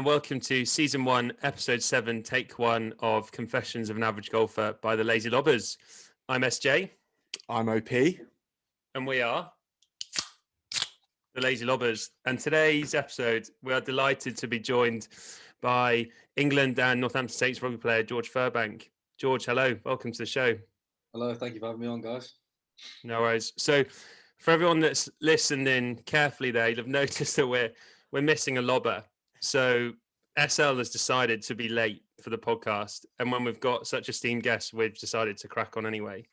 and welcome to Season 1, Episode 7, Take 1 of Confessions of an Average Golfer by the Lazy Lobbers. I'm SJ. I'm OP. And we are the Lazy Lobbers. And today's episode, we are delighted to be joined by England and Northampton Saints rugby player George Furbank. George, hello. Welcome to the show. Hello. Thank you for having me on, guys. No worries. So for everyone that's listened in carefully there, you'll have noticed that we're missing a lobber. So SL has decided to be late for the podcast. And when we've got such esteemed guests, we've decided to crack on anyway.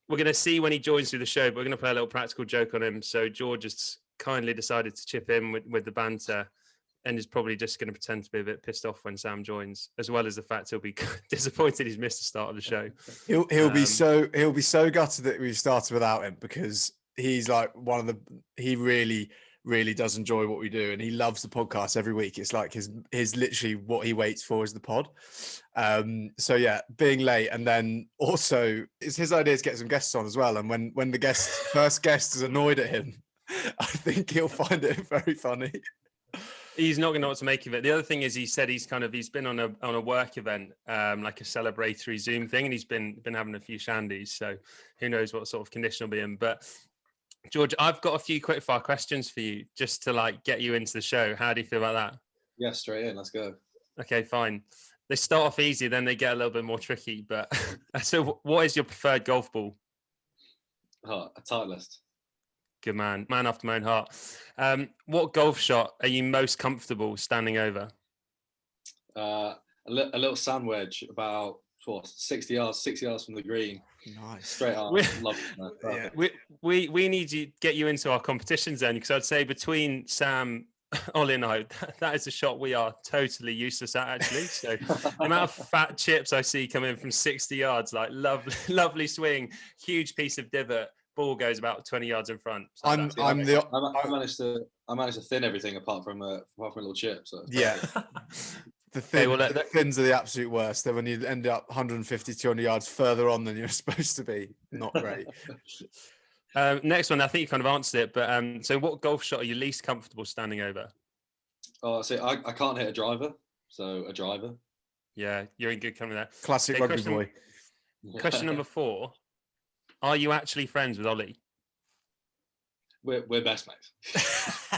We're going to see when he joins through the show, but we're going to play a little practical joke on him. So George has kindly decided to chip in with the banter and is probably just going to pretend to be a bit pissed off when Sam joins, as well as the fact he'll be disappointed he's missed the start of the show. He'll be so gutted that we've started without him, because he's like he really does enjoy what we do, and he loves the podcast every week. It's like his literally what he waits for is the pod. So yeah, being late, and then also it's his idea to get some guests on as well. And when the first guest is annoyed at him, I think he'll find it very funny. He's not going to know what to make of it. The other thing is, he said he's been on a work event, like a celebratory Zoom thing, and he's been having a few shandies. So who knows what sort of condition he'll be in. But George, I've got a few quickfire questions for you just to get you into the show. How do you feel about that? Yeah, straight in. Let's go. Okay, fine. They start off easy, then they get a little bit more tricky. But so what is your preferred golf ball? Oh, a Titleist. Good man. Man after my own heart. What golf shot are you most comfortable standing over? A little sand wedge about 60 yards from the green. Nice. Straight on. Love it. Yeah. We need to get you into our competitions then, because I'd say between Sam, Ollie and I, that is a shot we are totally useless at, actually. So the amount of fat chips I see coming from 60 yards, like lovely swing, huge piece of divot, ball goes about 20 yards in front. So I managed to thin everything apart from a little chip. So yeah. The thins are the absolute worst. Then when you end up 150, 200 yards further on than you're supposed to be, not great. Next one, I think you kind of answered it, but so what golf shot are you least comfortable standing over? Oh, see, I can't hit a driver, so a driver. Yeah, you're in good company there. Classic rugby boy. Question number 4. Are you actually friends with Ollie? We're best mates.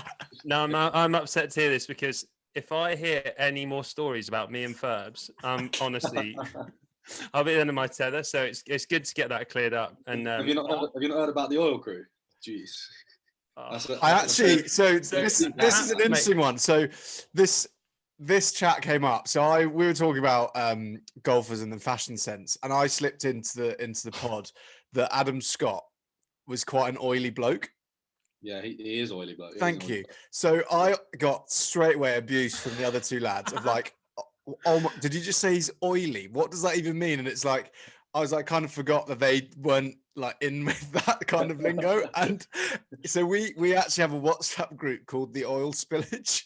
No, I'm upset to hear this, because if I hear any more stories about me and Furbs, honestly, I'll be at the end of my tether. So it's good to get that cleared up. And have you not heard about the oil crew? Jeez. This is an interesting one. So this chat came up. So we were talking about golfers in the fashion sense, and I slipped into the pod that Adam Scott was quite an oily bloke. Yeah, he is oily bloke. Thank you. So I got straight away abuse from the other two lads of like, oh my, did you just say he's oily? What does that even mean? And it's like, I was like, kind of forgot that they weren't like in with that kind of lingo. And so we actually have a WhatsApp group called the Oil Spillage.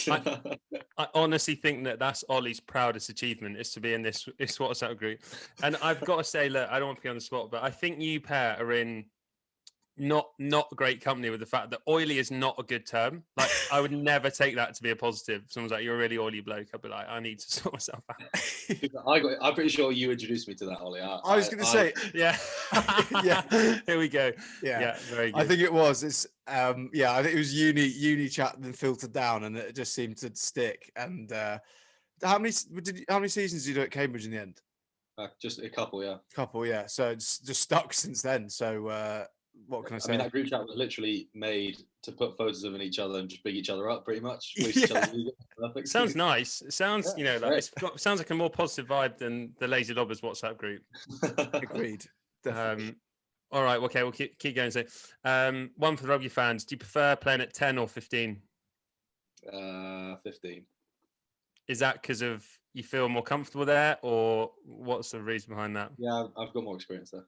I honestly think that's Ollie's proudest achievement, is to be in this WhatsApp group. And I've got to say, look, I don't want to be on the spot, but I think you pair are in not great company with the fact that oily is not a good term. Like, I would never take that to be a positive. Someone's like, you're a really oily bloke. I'd be like, I need to sort myself out. I'm pretty sure you introduced me to that, Ollie. I was going to say, yeah. Yeah. Here we go. Yeah, very good. I think it was. It's I think it was uni chat then filtered down, and it just seemed to stick. And how many seasons did you do at Cambridge in the end? Just a couple, yeah. Yeah. So it's just stuck since then. So what can I say? I mean, that group chat was literally made to put photos of each other and just big each other up, pretty much. Sounds nice. It sounds, sounds like a more positive vibe than the Lazy Lobbers WhatsApp group. Agreed. All right. Okay. We'll keep going. So, one for the rugby fans. Do you prefer playing at 10 or 15? 15. Is that because of you feel more comfortable there, or what's the reason behind that? Yeah, I've got more experience there.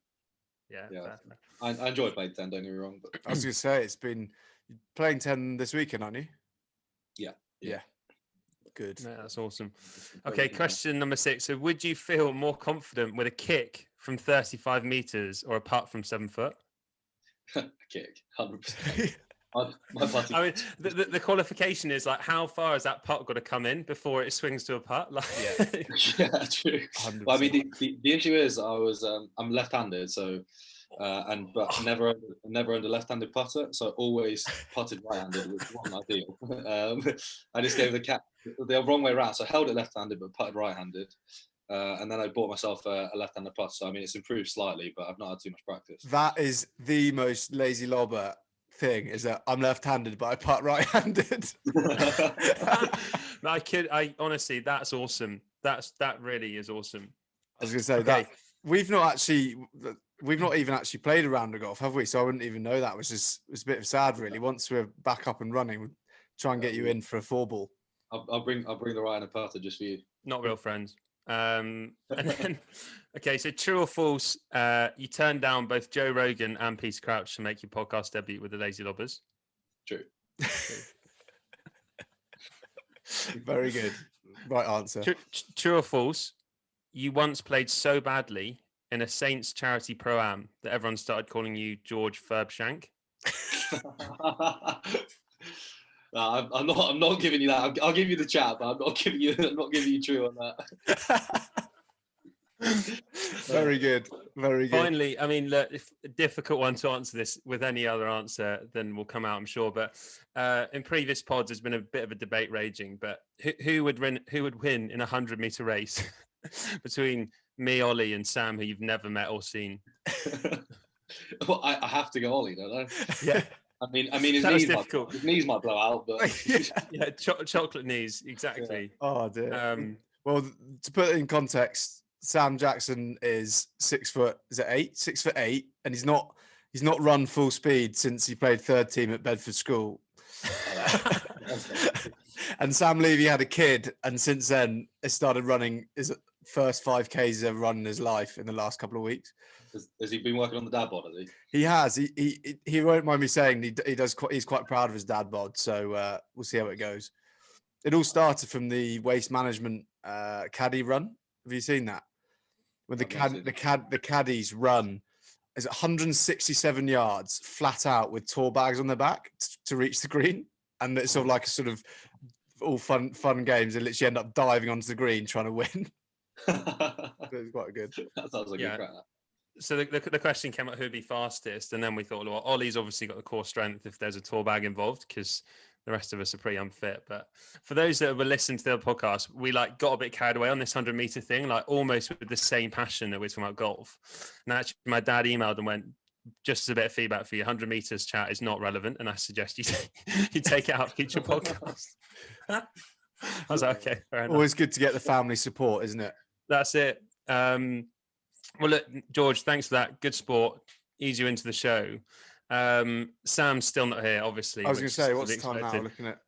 Yeah. Fair. I enjoy playing 10, don't get me wrong. But I was going to say, it's been playing 10 this weekend, aren't you? Yeah. Good. Yeah, that's awesome. Okay, question number 6. So would you feel more confident with a kick from 35 meters or a putt from 7 foot? Kick, 100%. My putting. I mean, the qualification is like, how far has that putt got to come in before it swings to a putt? Like, Yeah, true. Well, I mean, the issue is I'm left-handed, so but never owned a left-handed putter, so I always putted right-handed, which wasn't ideal. I just gave the wrong way around, so I held it left-handed but putted right-handed. And then I bought myself a left-handed putter. So I mean, it's improved slightly, but I've not had too much practice. That is the most lazy lobber thing, is that I'm left-handed, but I putt right-handed. I honestly, that's awesome. That really is awesome. I was going to say that we've not even actually played a round of golf, have we? So I wouldn't even know that, which is a bit sad, really. Once we're back up and running, we'll try and get you in for a 4-ball. I'll bring the right-handed putter just for you. Not real friends. And then, okay, so true or false, you turned down both Joe Rogan and Peter Crouch to make your podcast debut with the Lazy Lobbers. True. Very good. Right answer. True or false, you once played so badly in a Saints charity pro-am that everyone started calling you George Furbank. I'm not giving you that. I'll give you the chat, but I'm not giving you true on that. Very good. Very good. Finally, I mean, look, if a difficult one to answer this with any other answer than will come out, I'm sure. But in previous pods, there's been a bit of a debate raging. But who would win in a 100-meter race between me, Ollie, and Sam, who you've never met or seen? Well, I have to go Ollie, don't I? Yeah. I mean, his knees might blow out, but yeah, chocolate knees, exactly. Yeah. Oh dear. Well, to put it in context, Sam Jackson is 6 foot. Is it 8? 6'8", and he's not run full speed since he played third team at Bedford School. And Sam Levy had a kid, and since then has started running his first 5Ks he's ever run in his life in the last couple of weeks. Has he been working on the dad bod? Has he? He has. He won't mind me saying he does. He's quite proud of his dad bod. So we'll see how it goes. It all started from the waste management caddy run. Have you seen that? When the caddies run is 167 yards flat out with tour bags on their back to reach the green, and it's sort of like a sort of all fun games. They literally end up diving onto the green trying to win. It's quite good. That sounds like a good crack. So the question came up who'd be fastest, and then we thought, well, Ollie's obviously got the core strength if there's a tour bag involved, because the rest of us are pretty unfit. But for those that were listening to the podcast, we got a bit carried away on this 100-meter thing, almost with the same passion that we're talking about golf. And actually, my dad emailed and went, just as a bit of feedback for you, 100 meters chat is not relevant, and I suggest you take it out of future podcasts. I was like, okay, fair enough. Always good to get the family support, isn't it? That's it. Well, look, George, thanks for that. Good sport. Ease you into the show. Sam's still not here, obviously. I was going to say, what's the time now? Looking at,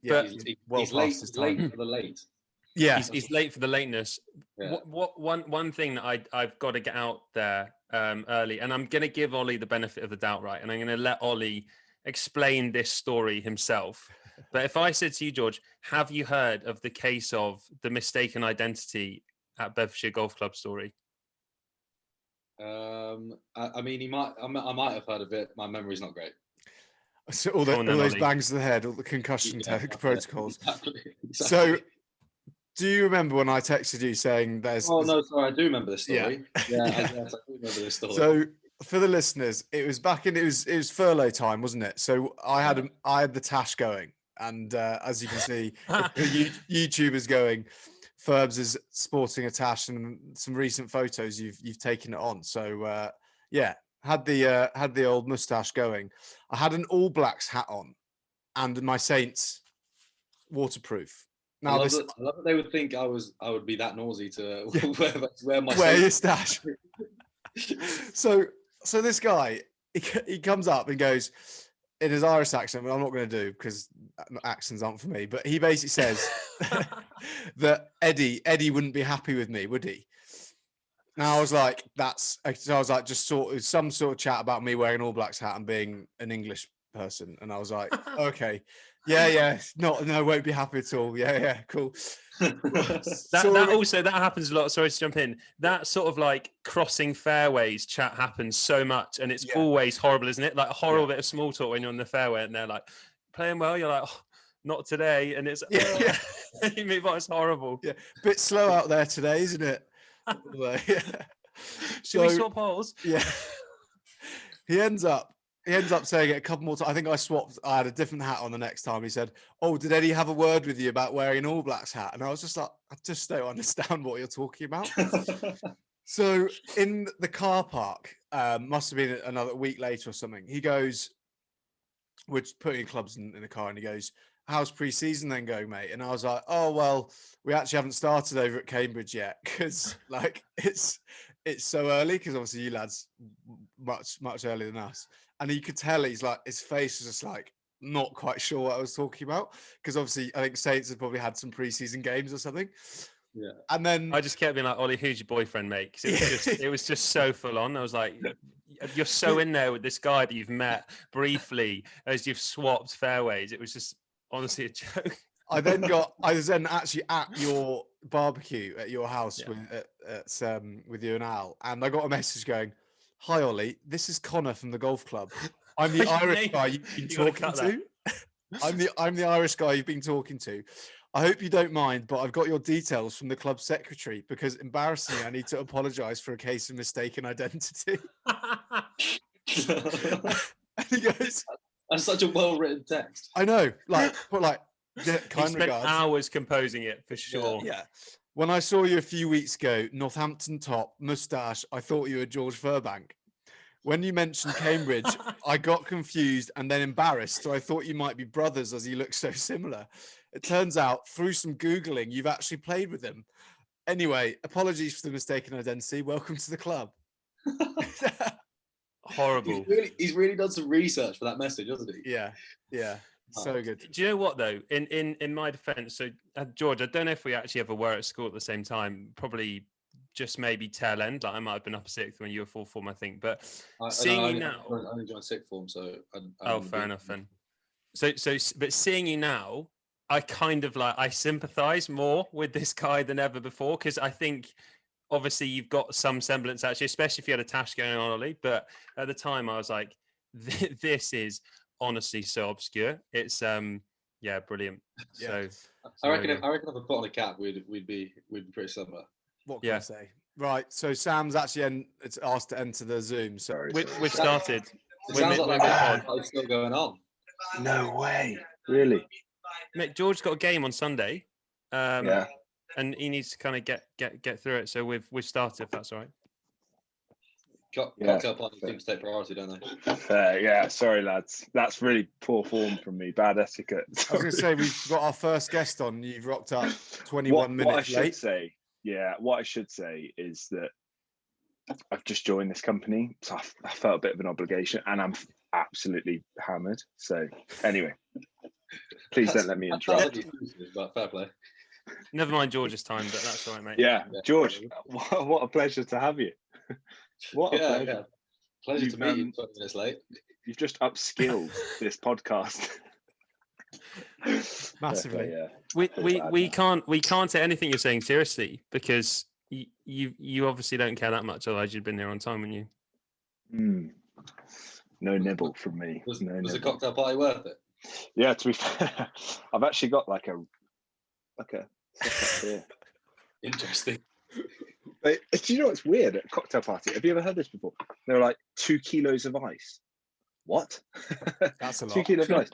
yeah, he's late for the late. Yeah, he's late for the lateness. Yeah. One thing that I've got to get out there early, and I'm going to give Ollie the benefit of the doubt, right? And I'm going to let Ollie explain this story himself. But if I said to you, George, have you heard of the case of the mistaken identity at Bedfordshire Golf Club story? I mean, I might have heard of it. My memory's not great. So all those bangs to the head, all the concussion protocols. Exactly. So, do you remember when I texted you saying there's? Oh no, sorry, I do remember this story. Yeah, yeah. I do remember this story. So, for the listeners, it was it was furlough time, wasn't it? So I had the tash going, and as you can see, YouTubers going. Furbs is sporting a tash, and some recent photos you've taken it on. So had the old mustache going. I had an All Blacks hat on, and my Saints waterproof. Now I love that they would think I would be that nosy to wear your stash. So this guy he comes up and goes in his Irish accent, but I'm not going to do because accents aren't for me. But he basically says that Eddie wouldn't be happy with me, would he? Now I was like, just some sort of chat about me wearing an All Blacks hat and being an English person, and I was like, okay, Yeah. No, won't be happy at all. Yeah, cool. That happens a lot. Sorry to jump in. That sort of like crossing fairways chat happens so much, and it's always horrible, isn't it? Like a horrible bit of small talk when you're on the fairway, and they're like playing well. You're like, oh, not today, and it's you move on. It's horrible. Yeah, bit slow out there today, isn't it? Should we swap holes? Yeah. He ends up saying it a couple more times. I think I had a different hat on the next time. He said, "Oh, did Eddie have a word with you about wearing an All Blacks hat?" And I was just like, I just don't understand what you're talking about. So in the car park, must have been another week later or something, he goes, we're putting clubs in the car, and he goes, "How's pre-season then going, mate?" And I was like, "Oh, well, we actually haven't started over at Cambridge yet, because like it's so early, because obviously you lads much earlier than us." And you could tell his face was just like not quite sure what I was talking about, because obviously I think Saints had probably had some pre-season games or something. Yeah. And then I just kept being like, "Ollie, who's your boyfriend, mate?" Because it was just so full on. I was like, "You're so in there with this guy that you've met briefly as you've swapped fairways." It was just honestly a joke. I was then actually at your barbecue at your house with you and Al, and I got a message going, "Hi Ollie, this is Connor from the golf club. I'm the Irish guy you've been talking to. I'm the Irish guy you've been talking to. I hope you don't mind, but I've got your details from the club secretary, because embarrassingly, I need to apologise for a case of mistaken identity." And he goes, "That's such a well-written text." I know, kind he spent regards. hours composing it for sure. Yeah. When I saw you a few weeks ago, Northampton top, moustache, I thought you were George Furbank. When you mentioned Cambridge, I got confused and then embarrassed, so I thought you might be brothers as you look so similar. It turns out, through some Googling, you've actually played with him. Anyway, apologies for the mistaken identity. Welcome to the club. Horrible. He's really done some research for that message, hasn't he? Yeah. So good. Do you know what though? In my defense, so George, I don't know if we actually ever were at school at the same time. Probably just maybe tail end. Like I might have been up a sixth when you were full form, I think. But seeing you now, I only joined sixth form, so fair enough then. But seeing you now, I kind of I sympathise more with this guy than ever before, because I think obviously you've got some semblance actually, especially if you had a tash going on, Ollie. But at the time, I was like, this is honestly so obscure. It's brilliant. Yeah. So I reckon if I put on a cap, we'd be pretty similar. What can I say? Right. So Sam's actually it's asked to enter the Zoom. So we've started. It sounds like it's still going on. No way. Really? Mate, George's got a game on Sunday. And he needs to kind of get through it. So we've started, if that's all right. Cocktail parties seem to take priority, don't they? Yeah, sorry lads. That's really poor form from me. Bad etiquette. Sorry. I was going to say, we've got our first guest on. You've rocked up 21 minutes late. What I should say is that I've just joined this company, so I felt a bit of an obligation, and I'm absolutely hammered. So anyway, please don't let me interrupt. But fair play. Never mind George's time, but that's all right, mate. Yeah, George, what a pleasure to have you. What a pleasure. Yeah. Pleasure to meet you 20 minutes late. You've just upskilled this podcast. Massively. We can't take anything you're saying seriously, because you obviously don't care that much, otherwise you'd been there on time, wouldn't you? No nibble from me. Was the cocktail party worth it? Yeah, to be fair, I've actually got like a setup here. Interesting. But, do you know what's weird at a cocktail party? Have you ever heard this before? They're like 2 kilos of ice. What? That's a lot. 2 kilos of ice.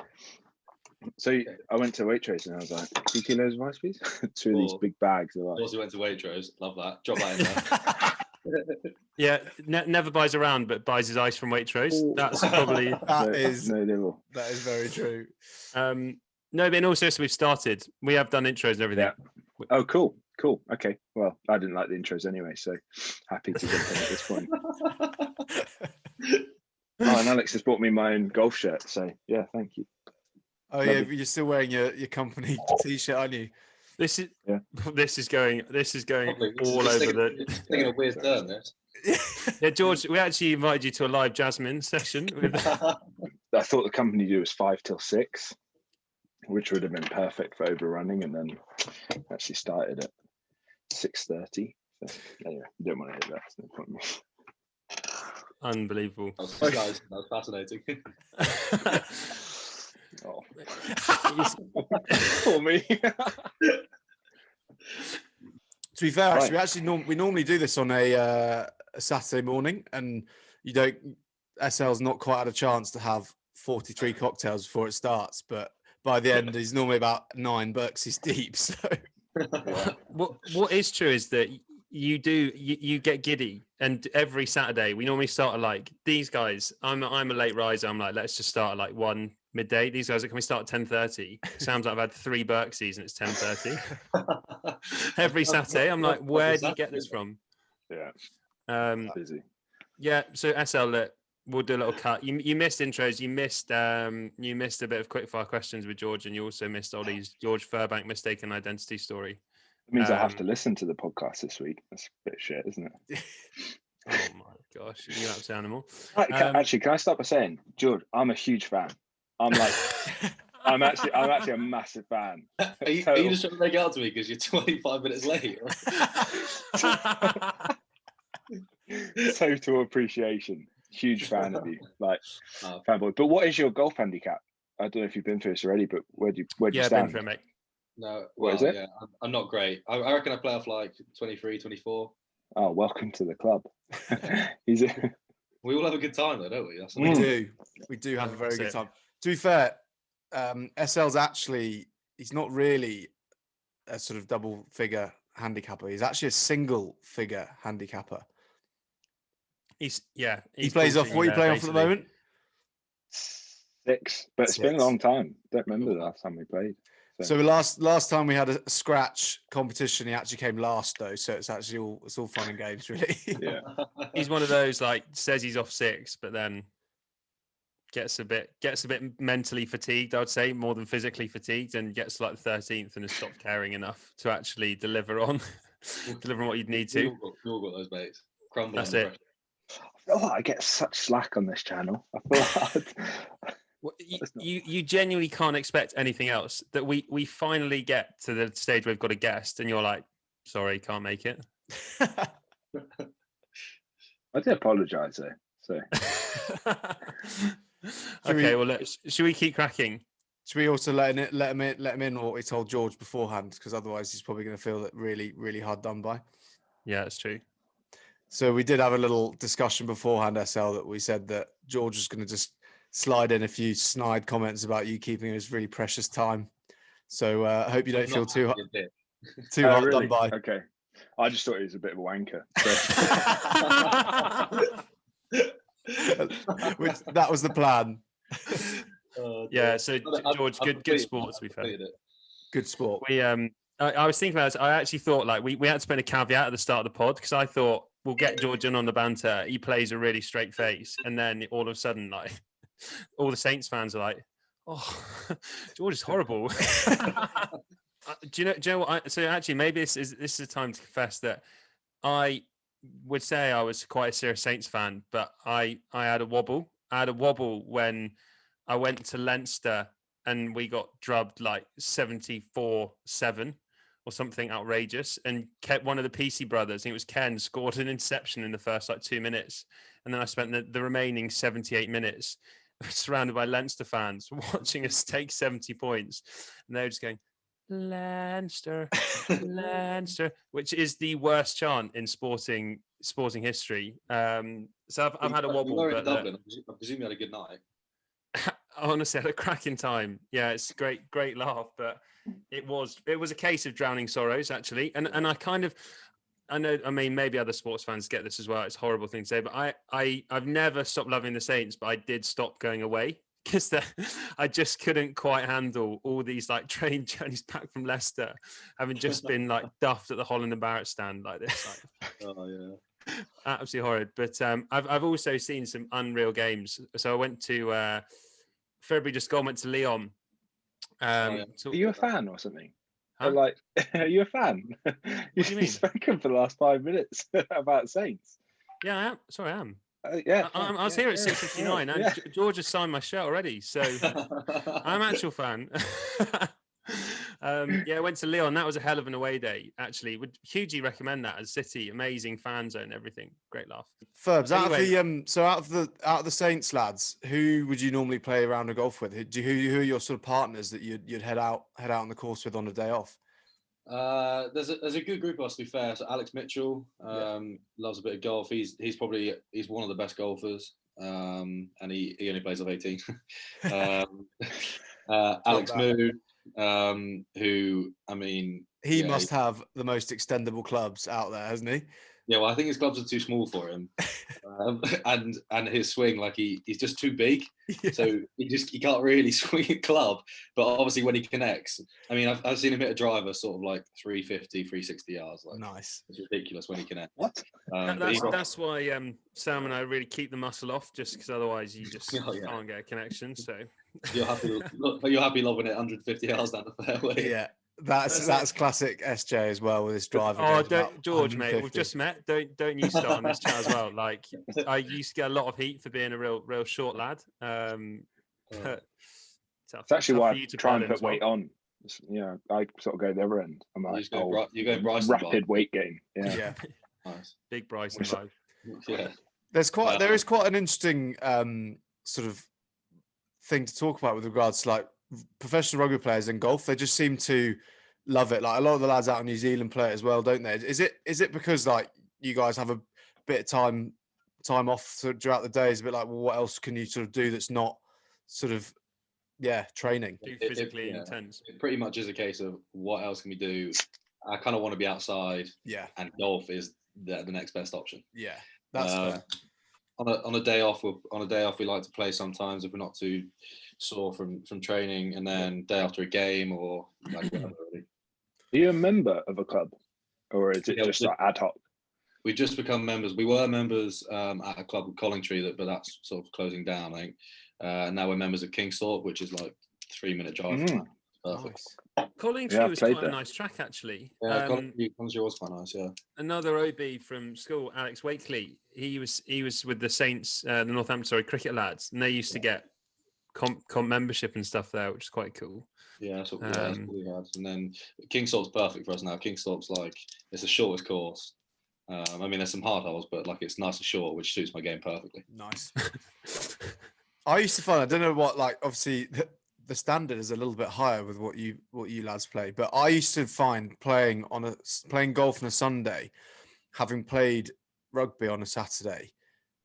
So I went to Waitrose and I was like, 2 kilos of ice, please? 2 of these big bags of ice. Also went to Waitrose. Love that. Drop that in there. Yeah, never buys around, but buys his ice from Waitrose. Ooh. That's probably that is very true. No, but in all seriousness, we've started. We have done intros and everything. Yeah. Oh, cool. Okay. Well, I didn't like the intros anyway, so happy to jump in at this point. And Alex has bought me my own golf shirt, so yeah, thank you. Oh, lovely. Yeah, you're still wearing your company t-shirt, aren't you? This is going all over the. It's taking a weird turn, this. Yeah, George, we actually invited you to a live Jasmine session. I thought the company do was 5 till 6. which would have been perfect for overrunning, and then actually started at 6:30. So anyway, you don't want to hear that. It's no point. Unbelievable. That was fascinating. Oh, for me. To be fair, Right. actually, we normally do this on a Saturday morning, and SL's not quite had a chance to have 43 cocktails before it starts, but by the end, he's normally about 9 Berkshires deep. So what is true is that you get giddy, and every Saturday we normally start at like these guys. I'm a late riser. I'm like, let's just start at like 1 midday. These guys are, can we start at 10:30? Sounds like I've had 3 Berkshires and it's 10:30 every Saturday. I'm like, where do you get this from? Yeah. Busy. Yeah. So SL, look, we'll do a little cut. You missed intros. You missed a bit of quickfire questions with George, and you also missed Ollie's George Furbank mistaken identity story. It means I have to listen to the podcast this week. That's a bit shit, isn't it? Oh my gosh, you absolute animal. Actually, can I start by saying, George, I'm a huge fan. I'm like, I'm actually a massive fan. Are you just trying to make it out to me because you're 25 minutes late? Total appreciation. Huge fan of you, like fanboy. But what is your golf handicap? I don't know if you've been through this already, but where do you stand? Been through it, mate. No, what is it? Yeah, I'm not great. I reckon I play off like 23, 24. Oh, welcome to the club. We all have a good time though, don't we? We do have a very good time. To be fair, SL's actually, he's not really a sort of double figure handicapper. He's actually a single figure handicapper. He plays off. What are you playing off at the moment? 6, but it's been a long time. Don't remember the last time we played. So last time we had a scratch competition, he actually came last though. So it's actually all fun and games, really. Yeah. He's one of those like says he's off 6, but then gets a bit mentally fatigued, I would say, more than physically fatigued, and gets to like the 13th and has stopped caring enough to actually deliver on what you'd need to. You all got those mates. Crumble. That's it. Oh, I get such slack on this channel. I feel Well, you genuinely can't expect anything else. That we finally get to the stage where we've got a guest, and you're like, sorry, can't make it. I do apologise though. So should we keep cracking? Should we also let him in what we told George beforehand? Because otherwise he's probably going to feel really, really hard done by. Yeah, that's true. So we did have a little discussion beforehand, SL, that we said that George was going to just slide in a few snide comments about you keeping his really precious time. So I hope you don't feel too hard really? done by. Okay. I just thought he was a bit of a wanker. That was the plan. Yeah, so George, good sport, to be fair. Good sport. I was thinking about this. I actually thought like we had to put a caveat at the start of the pod, because I thought we'll get George in on the banter. He plays a really straight face, and then all of a sudden, like all the Saints fans are like, "Oh, George is horrible." Do you know what? So actually, maybe this is a time to confess that I would say I was quite a serious Saints fan, but I had a wobble. I had a wobble when I went to Leinster and we got drubbed like 74-7 or something outrageous. And one of the PC brothers, I think it was Ken, scored an interception in the first like 2 minutes. And then I spent the remaining 78 minutes surrounded by Leinster fans watching us take 70 points. And they were just going, Leinster, Leinster, which is the worst chant in sporting history. So I've had a wobble. You were in Dublin. I presume you had a good night. Honestly, I had a cracking time. Yeah, it's great laugh, but it was a case of drowning sorrows actually. And I know, I mean, maybe other sports fans get this as well. It's a horrible thing to say, but I've never stopped loving the Saints, but I did stop going away because I just couldn't quite handle all these like train journeys back from Leicester, having just been like duffed at the Holland and Barrett stand like this. Like, oh yeah, absolutely horrid. But I've also seen some unreal games. So I went to February just gone, went to Lyon. Are you a fan or something? Huh? Like, are you a fan? What do you mean? You've spoken for the last 5 minutes about Saints. Yeah, I am. Sorry, I am. Yeah. I was here at 6:59, and George has signed my shirt already, so I'm an actual fan. I went to Lyon. That was a hell of an away day, actually. Would hugely recommend that as City. Amazing fan zone, everything. Great laugh. Furbs, out of the Saints lads, who would you normally play around a golf with? Who are your sort of partners that you'd head out on the course with on a day off? There's a good group of us, to be fair. So Alex Mitchell loves a bit of golf. He's one of the best golfers, and he only plays off 18. Alex Moon, who, I mean, he must have the most extendable clubs out there, hasn't he? Yeah, well, I think his clubs are too small for him, and his swing, like he's just too big, so he can't really swing a club. But obviously, when he connects, I mean, I've seen him hit a driver sort of like 350, 360 yards. Like, nice. It's ridiculous when he connects. What? That's why Sam and I really keep the muscle off, just because otherwise you just can't get a connection. So you're happy lobbing it 150 yards down the fairway. Yeah. That's classic SJ as well with his driver. Oh, George, mate, we've just met. Don't you start on this chat as well? Like, I used to get a lot of heat for being a real short lad. It's actually why I try and put weight on. Yeah, I sort of go the other end. I'm like, you go Bryson rapid weight gain. Yeah. Nice. Big Bryson vibe. Yeah. There is quite an interesting sort of thing to talk about with regards to like professional rugby players in golf. They just seem to love it. Like a lot of the lads out in New Zealand play it as well, don't they? Is it because like you guys have a bit of time off throughout the day? It's a bit like, well, what else can you sort of do that's not sort of training? Physically intense. It pretty much is a case of what else can we do? I kind of want to be outside. Yeah. And golf is the next best option. Yeah. That's fair. On a day off, we like to play sometimes if we're not too sore from training, and then day after a game or like whatever. Really. Are you a member of a club, or is it just like ad hoc? We've just become members. We were members at a club called Collingtree, but that's sort of closing down, I think. Now we're members of Kingsthorpe, which is like 3-minute drive. Perfect. Nice. Collingtree was quite a nice track, actually. Yeah, Collingtree was quite nice. Yeah. Another OB from school, Alex Wakely. He was with the Saints, the Northampton cricket lads, and they used to get comp membership and stuff there, which is quite cool. Yeah, that's what we had. And then Kingsthorpe's perfect for us now. Kingsthorpe's like, it's the shortest course. I mean, there's some hard holes, but like it's nice and short, which suits my game perfectly. Nice. I used to find, I don't know what, like obviously the standard is a little bit higher with what you lads play, but I used to find playing golf on a Sunday, having played rugby on a Saturday,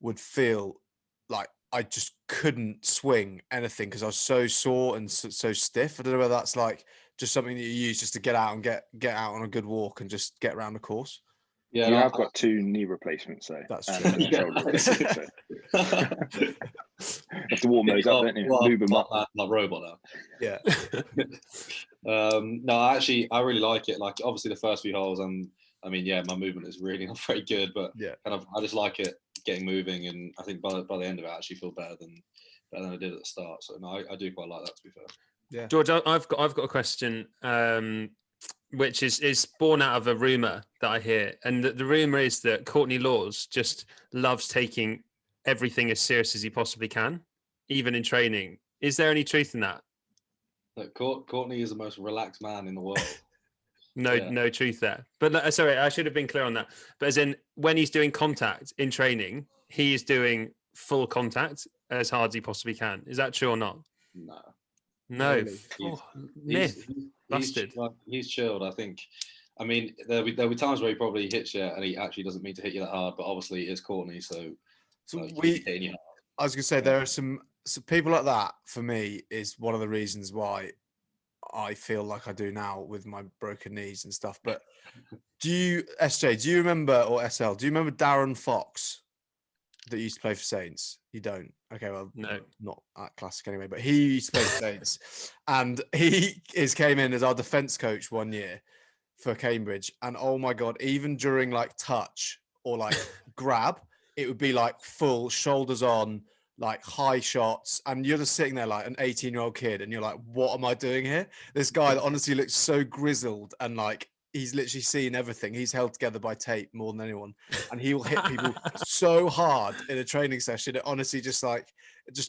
would feel like I just couldn't swing anything because I was so sore and so stiff. I don't know whether that's like just something that you use just to get out and get out on a good walk and just get around the course. Yeah, I've got 2 knee replacements, so that's true. Shoulder replacements, so. Have to warm those up, don't you? Move them up. Like robot now. Yeah. No, I really like it. Like obviously the first few holes, I mean, my movement is really not very good, but I just like it getting moving, and I think by the end of it, I actually feel better than I did at the start. So no, I do quite like that, to be fair. Yeah, George, I've got a question, which is born out of a rumor that I hear, and the rumor is that Courtney Laws just loves taking everything as serious as he possibly can, even in training. Is there any truth in that? Look, Courtney is the most relaxed man in the world. No truth there. But sorry, I should have been clear on that. But as in, when he's doing contact in training, he is doing full contact as hard as he possibly can. Is that true or not? No. Really? Myth. Busted. He's chilled, I think. I mean, there'll be times where he probably hits you and he actually doesn't mean to hit you that hard, but obviously it's Courtney, so hitting you hard. I was going to say, there are some people like that, for me, is one of the reasons why I feel like I do now with my broken knees and stuff. But SJ, do you remember, or SL, do you remember Darren Fox that used to play for Saints? You don't? Okay, well, no, not that classic anyway, but he used to play for Saints. And he came in as our defence coach one year for Cambridge. And oh my God, even during like touch or like grab, it would be like full shoulders on, like high shots, and you're just sitting there like an 18-year-old kid and you're like, what am I doing here? This guy that honestly looks so grizzled and like he's literally seen everything. He's held together by tape more than anyone, and he will hit people so hard in a training session. It honestly just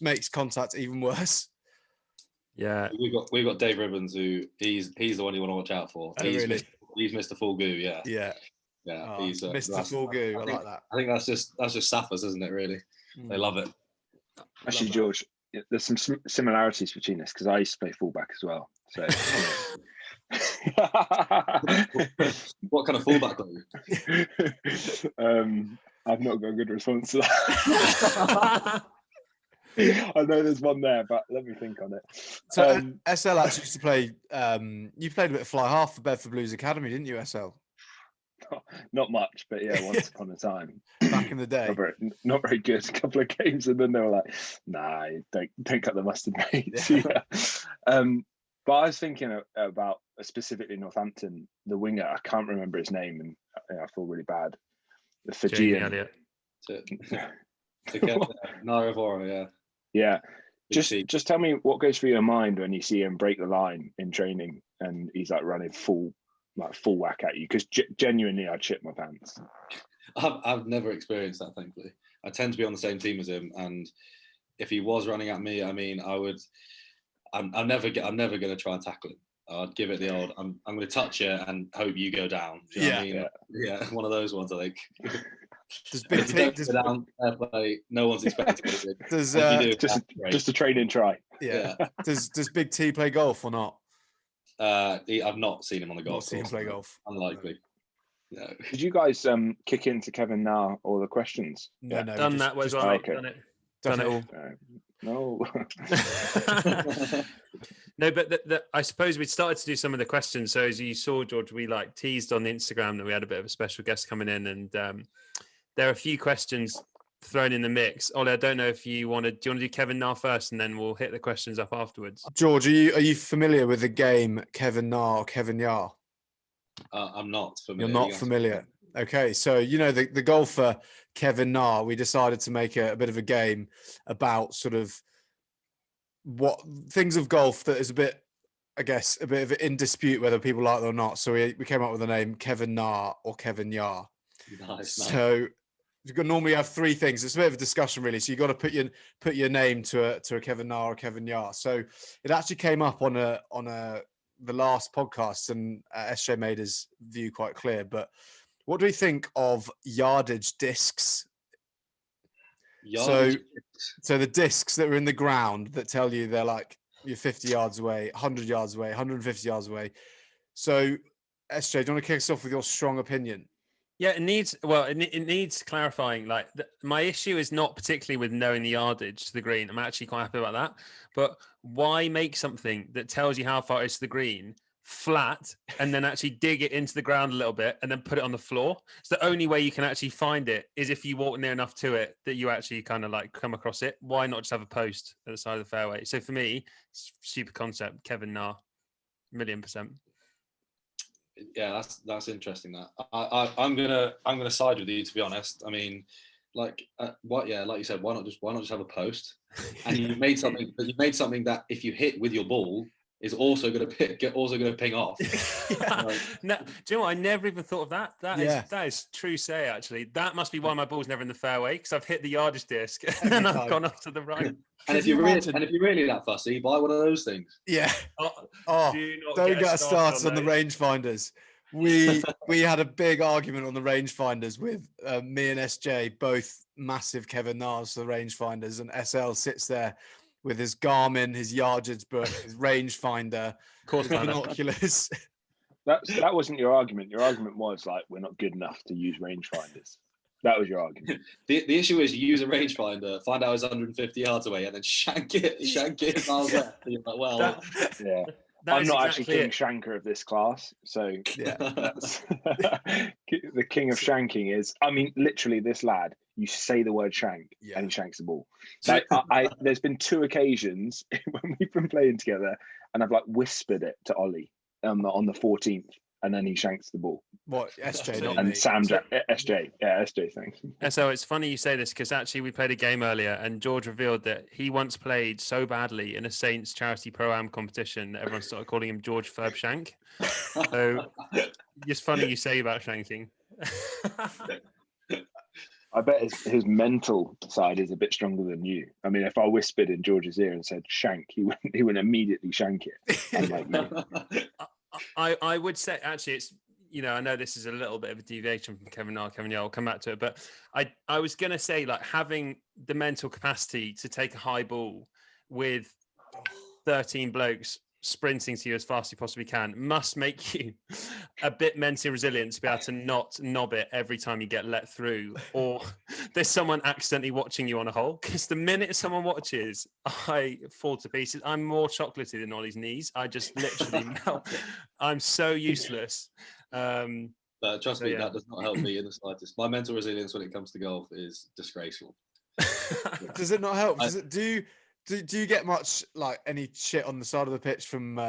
makes contact even worse. Yeah, we've got Dave Ribbons, who he's the one you want to watch out for. Oh, He's really? He's Mr. Full Goo. Yeah. Yeah. He's Mr. Full Goo. I like that. I think that's just Sappers, isn't it? Really, they love it. Actually, George, there's some similarities between us because I used to play fullback as well. So, what kind of fullback are you? I've not got a good response to that. I know there's one there, but let me think on it. So SL actually used to play. You played a bit of fly half for Bedford Blues Academy, didn't you, SL? Not much, but yeah, once upon a time. Back in the day. Not very good. A couple of games, and then they were like, "Nah, don't cut the mustard, mate." Yeah. But I was thinking about specifically Northampton, the winger. I can't remember his name, and I feel really bad. The Fijian. Naravora, yeah. Yeah. Just tell me what goes through your mind when you see him break the line in training and he's like running full whack at you, because genuinely I'd shit my pants. I've never experienced that, thankfully. I tend to be on the same team as him, and if he was running at me, I mean, I'm never going to try and tackle him. I'd give it the old, I'm going to touch you and hope you go down. Do you know what I mean? Yeah, one of those ones, I think. Does Big T go down, no one's expecting it. Does just a training try? Yeah. Does Big T play golf or not? I've not seen him on the golf course. Seen him play golf. Unlikely. No. Did you guys kick into Kevin now all the questions? No, done that was right. Okay. Done it all. No. No, but I suppose we started to do some of the questions. So as you saw, George, we teased on the Instagram that we had a bit of a special guest coming in, and there are a few questions thrown in the mix. Ollie, I don't know if do you want to do Kevin Na first, and then we'll hit the questions up afterwards. George, are you familiar with the game Kevin Na or Kevin Yar? I'm not familiar. You're not familiar. Okay, so the golfer Kevin Na, we decided to make a bit of a game about sort of what things of golf that is a bit of in dispute whether people like it or not. So we came up with the name Kevin Na or Kevin Yar. Nice. So you normally have three things. It's a bit of a discussion, really. So you got to put your name to a Kevin Na or Kevin Yar. So it actually came up on the last podcast, and SJ made his view quite clear. But what do we think of yardage discs? So the discs that are in the ground that tell you they're you're 50 yards away, 100 yards away, 150 yards away. So SJ, do you want to kick us off with your strong opinion? Yeah, it needs clarifying. My issue is not particularly with knowing the yardage to the green. I'm actually quite happy about that. But why make something that tells you how far it is to the green flat and then actually dig it into the ground a little bit and then put it on the floor? It's the only way you can actually find it is if you walk near enough to it that you actually kind of come across it. Why not just have a post at the side of the fairway? So for me, stupid concept. Kevin Na, 1,000,000%. Yeah, that's interesting. That I'm gonna side with you, to be honest. I mean, like you said, why not just have a post? And you made something that if you hit with your ball is also gonna ping off. No, do you know what? I never even thought of that. That is true say, actually. That must be why my ball's never in the fairway, because I've hit the yardage disc and then I've gone off to the right. And if you're really that fussy, buy one of those things. Yeah. Don't get us started on the rangefinders. We had a big argument on the rangefinders with me and SJ, both massive Kevin Nars for the rangefinders, and SL sits there with his Garmin, his yardage book, his rangefinder, binoculars. That wasn't your argument. Your argument was we're not good enough to use rangefinders. That was your argument. The issue is you use a rangefinder, find out it's 150 yards away, and then shank it miles left. You're like, well, yeah. I'm not actually King Shanker of this class, so yeah. That's the king of shanking is. I mean, literally, this lad. You say the word shank, and he shanks the ball. There's been 2 occasions when we've been playing together, and I've whispered it to Ollie on the 14th. And then he shanks the ball. What, SJ? Not and me. SJ. Yeah, SJ, thanks. So it's funny you say this, because actually we played a game earlier and George revealed that he once played so badly in a Saints charity pro-am competition that everyone started calling him George Furbank. So It's funny you say about shanking. I bet his mental side is a bit stronger than you. I mean, if I whispered in George's ear and said shank, he would immediately shank it. Unlike you. I would say, actually, it's, I know this is a little bit of a deviation from Kevin R. I'll come back to it, but I was going to say, like, having the mental capacity to take a high ball with 13 blokes sprinting to you as fast as you possibly can must make you a bit mentally resilient to be able to not knob it every time you get let through, or there's someone accidentally watching you on a hole. Because the minute someone watches, I fall to pieces. I'm more chocolatey than Ollie's knees. I just literally melt. I'm so useless. Trust me, that does not help me in the slightest. My mental resilience when it comes to golf is disgraceful. Does it not help? Do you get much, like, any shit on the side of the pitch from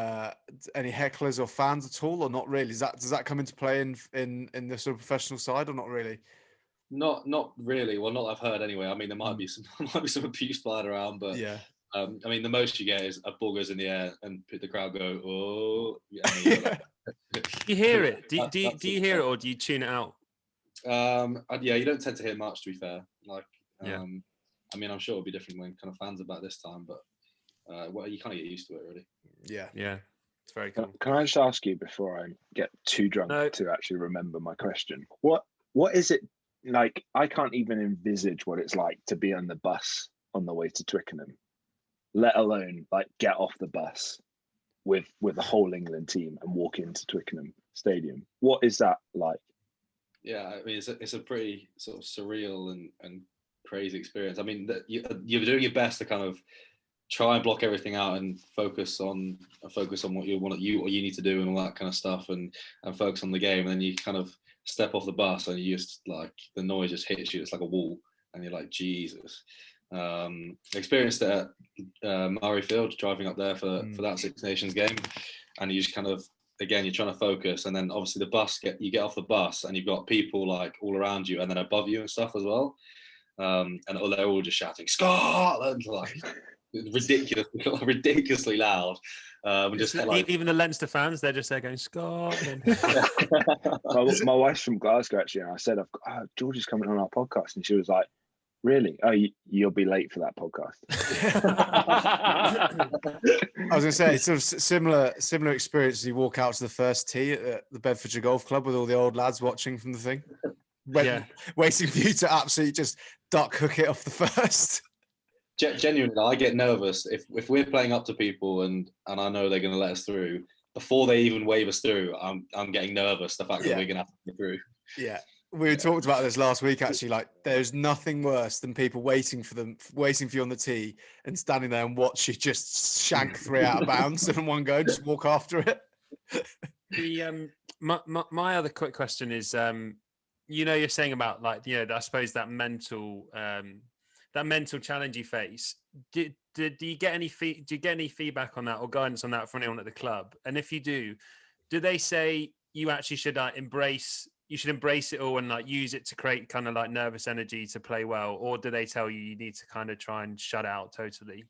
any hecklers or fans at all, or not really? Does that come into play in the sort of professional side, or not really? Not really. Well, not that I've heard anyway. I mean, there might be some abuse flying around, but yeah. I mean, the most you get is a ball goes in the air and the crowd go, "Oh!" Yeah, do you hear it? Do you hear it, or do you tune it out? Yeah, you don't tend to hear much, to be fair. Like, yeah. I mean, I'm sure it'll be different when kind of fans are back this time, but you kind of get used to it, really. Yeah. It's very cool. Can I just ask you before I get too drunk to actually remember my question? What is it like? I can't even envisage what it's like to be on the bus on the way to Twickenham, let alone like get off the bus with the whole England team and walk into Twickenham Stadium. What is that like? Yeah, I mean, it's a pretty sort of surreal and crazy experience. I mean, you're doing your best to kind of try and block everything out and focus on what you need to do and all that kind of stuff, and focus on the game. And then you kind of step off the bus and you just, like, the noise just hits you. It's like a wall, and you're like, Jesus. Experienced it at Murrayfield, driving up there for that Six Nations game, and you just kind of, again, you're trying to focus, and then obviously you get off the bus and you've got people like all around you and then above you and stuff as well. And they're all just shouting Scotland, like ridiculously loud. Even the Leinster fans, they're just there going Scotland. My wife's from Glasgow, actually, and I said, George is coming on our podcast, and she was like, really? Oh, you'll be late for that podcast. I was going to say, it's sort of similar experience as you walk out to the first tee at the Bedfordshire Golf Club with all the old lads watching from the thing. Waiting for you to absolutely just duck hook it off the first. Genuinely, I get nervous if we're playing up to people and I know they're going to let us through before they even wave us through. I'm getting nervous, the fact that we're going to have to get through. Yeah, we talked about this last week, actually. Like, there's nothing worse than people waiting for you on the tee and standing there and watch you just shank 3 out of bounds in one go, just walk after it. My other quick question is, you're saying about, like, I suppose that mental challenge you face. Do you get any feedback on that or guidance on that from anyone at the club? And if you do they say you actually should embrace it all and, like, use it to create kind of like nervous energy to play well, or do they tell you need to kind of try and shut out totally?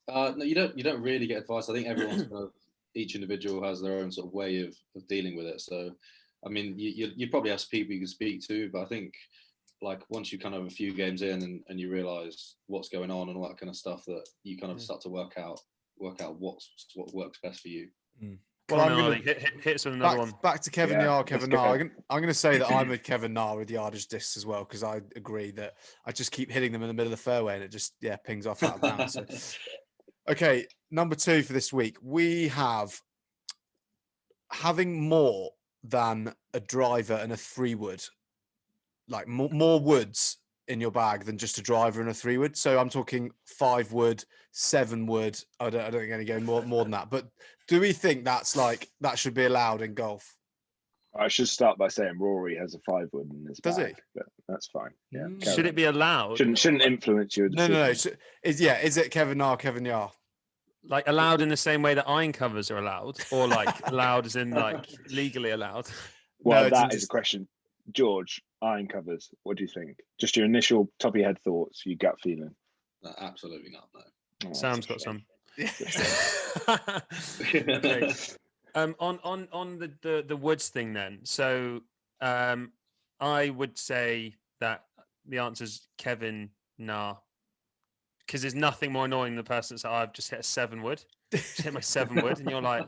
No, you don't really get advice. I think everyone's kind of, each individual has their own sort of way of dealing with it. So, I mean, you probably have people you can speak to, but I think, like, once you kind of a few games in and you realise what's going on and all that kind of stuff, that you kind of start to work out what works best for you. Well, I'm going to hit us with another one. Back to Kevin Yar. I'm going to say that I'm a Kevin Nar with yardage discs as well, because I agree that I just keep hitting them in the middle of the fairway and it just pings off out of bounds. So. Okay, number 2 for this week, we have having more than a driver and a 3-wood, like more woods in your bag than just a driver and a 3-wood. So I'm talking 5-wood, 7-wood. I don't think I'm going to go more than that. But do we think that should be allowed in golf? I should start by saying Rory has a 5-wood in his bag. Does he? But that's fine. Yeah. Should it be allowed? Shouldn't influence your decision. No. Is it Kevin Yar? Like, allowed in the same way that iron covers are allowed, or like allowed as in like legally allowed? Well, that is a question. George, iron covers, what do you think? Just your initial top of your head thoughts, your gut feeling. No, absolutely not, no. Sam's got some. Okay. On the woods thing then. So I would say that the answer is Kevin. Nah, because there's nothing more annoying than the person that's like, I've just hit a 7 wood, just hit my 7 wood, and you're like,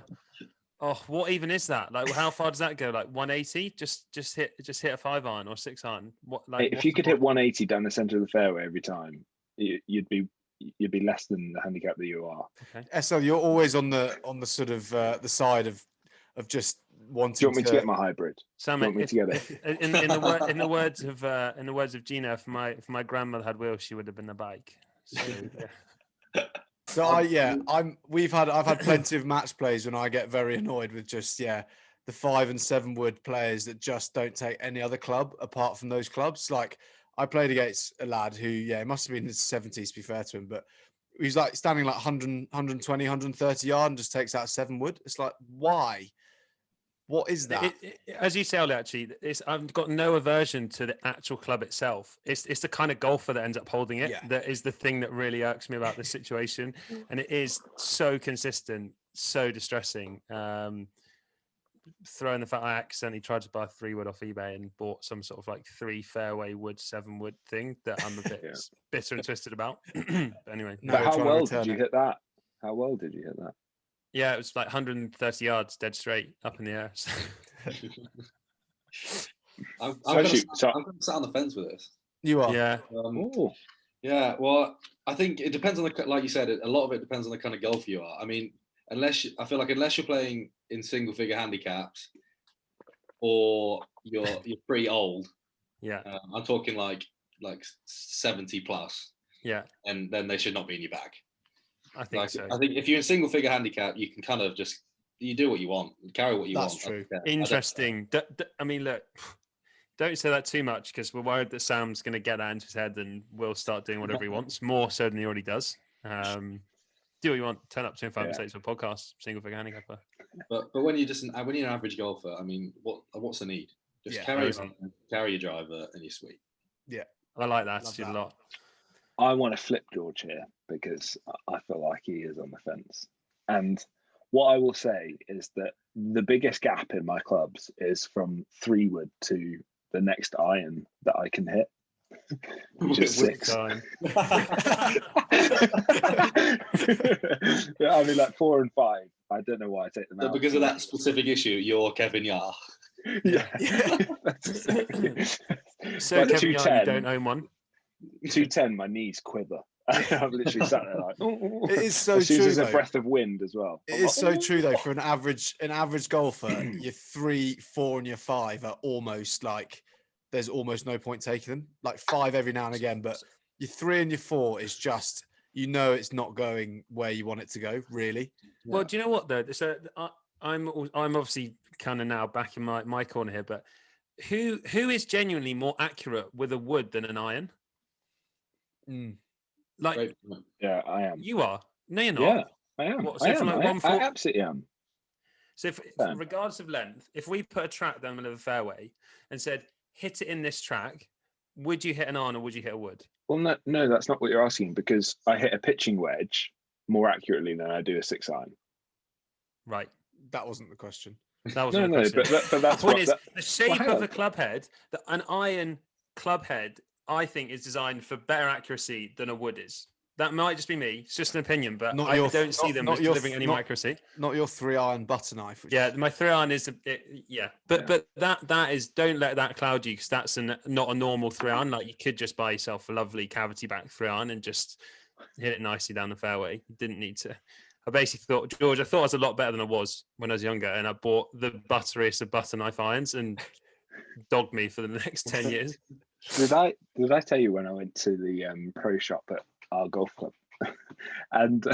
oh, what even is that? Like, how far does that go? Like 180? Just hit a 5-iron or 6-iron. What? Like, if you could hit 180 down the center of the fairway every time, you'd be less than the handicap that you are. Okay. SL, you're always on the sort of the side of just wanting. Do you want me to get my hybrid? Sam, Do you want me to get it? In the words of Gina, if my grandmother had wheels, she would have been a bike. So, yeah. So I've had plenty of match plays when I get very annoyed with just the 5 and 7 wood players that just don't take any other club apart from those clubs. Like I played against a lad who he must have been in his 70s to be fair to him, but he's like standing like 100, 120, 130 yard and just takes out 7 wood. It's like, why? What is that? As you say, Ollie, actually, I've got no aversion to the actual club itself. It's the kind of golfer that ends up holding it that is the thing that really irks me about this situation. And it is so consistent, so distressing. Throwing the fact I accidentally tried to buy a 3 wood off eBay and bought some sort of like 3 fairway wood 7 wood thing that I'm a bit bitter and twisted about. But anyway. But how well did you hit that? How well did you hit that? Yeah, it was like 130 yards dead straight up in the air. I'm going to sit on the fence with this. You are? Yeah. Yeah, well, I think it depends on like you said, a lot of it depends on the kind of golfer you are. I mean, unless you're playing in single figure handicaps or you're pretty old. Yeah. I'm talking like 70 plus. Yeah. And then they should not be in your bag. I think so. I think if you're in single figure handicap, you can kind of just do what you want, carry what you want. That's true. Interesting. I mean, look, don't say that too much because we're worried that Sam's going to get that into his head and will start doing whatever he wants, more so than he already does. Do what you want. Turn up to 5 mistakes for a podcast, single figure handicapper. But when you're an average golfer, I mean, what's the need? Just carry your driver and you're sweet. Yeah, I like that a lot. I want to flip George here because I feel like he is on the fence. And what I will say is that the biggest gap in my clubs is from 3 wood to the next iron that I can hit, which is 6. Time. I mean, like 4 and 5. I don't know why I take them out. Because of that specific issue, you're Kevin Yar. Yeah. So Kevin Yar, you don't own one? 210, my knees quiver. I'm literally sat there like, it is so true. There's a breath of wind as well. It is so true though. For an average golfer, your 3, 4, and your 5 are almost like there's almost no point taking them. Like 5 every now and again, but your 3 and your 4 is just it's not going where you want it to go. Really. Well, do you know what though? So I'm obviously kind of now back in my corner here, but who is genuinely more accurate with a wood than an iron? Like, yeah, I am. You are? No, you're not. Yeah, I am. What, so I absolutely am. So, regardless of length, if we put a track down the middle of the fairway and said, hit it in this track, would you hit an iron or would you hit a wood? Well, no, that's not what you're asking because I hit a pitching wedge more accurately than I do a 6-iron. Right. That wasn't the question. That wasn't the question. But that's the point is the shape of the club head. An iron club head, I think, is designed for better accuracy than a wood is. That might just be me. It's just an opinion, but I don't see them as delivering any accuracy. Not your 3-iron butter knife. My 3-iron is but that is, don't let that cloud you because that's not a normal 3-iron. Like you could just buy yourself a lovely cavity back 3-iron and just hit it nicely down the fairway. You didn't need to. I basically thought, George, I thought I was a lot better than I was when I was younger, and I bought the butteriest of butter knife irons and dogged me for the next 10 years. Did I tell you when I went to the pro shop at our golf club? And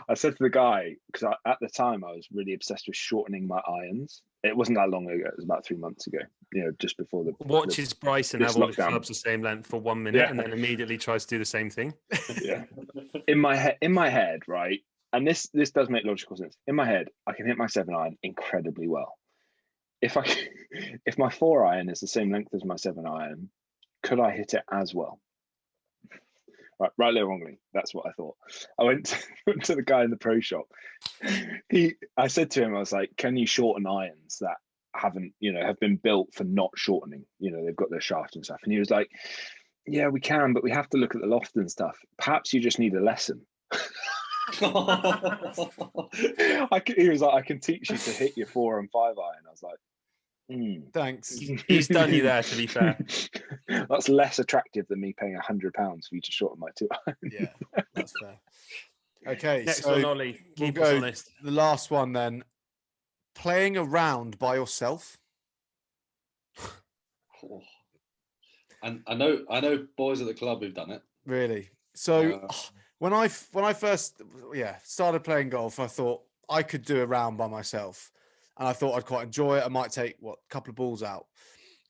I said to the guy, because at the time I was really obsessed with shortening my irons. It wasn't that long ago. It was about 3 months ago, just before the... Watches Bryson have all his clubs the same length for 1 minute and then immediately tries to do the same thing. Yeah. In my head, right? And this does make logical sense. In my head, I can hit my 7-iron incredibly well. If my 4-iron is the same length as my 7-iron, could I hit it as well? Rightly or wrongly, that's what I thought. I went to the guy in the pro shop. I said to him, I was like, can you shorten irons that have been built for not shortening? They've got their shaft and stuff. And he was like, yeah, we can, but we have to look at the loft and stuff. Perhaps you just need a lesson. He was like, I can teach you to hit your 4 and 5 iron. I was like, thanks. He's done you there, to be fair. That's less attractive than me paying £100 for you to shorten my 2 iron. Yeah, that's fair. Okay, Next so one, Ollie. Keep us honest. The last one then. Playing around by yourself. And I know boys at the club who've done it. Really? So when I first started playing golf, I thought I could do a round by myself, and I thought I'd quite enjoy it. I might take a couple of balls out,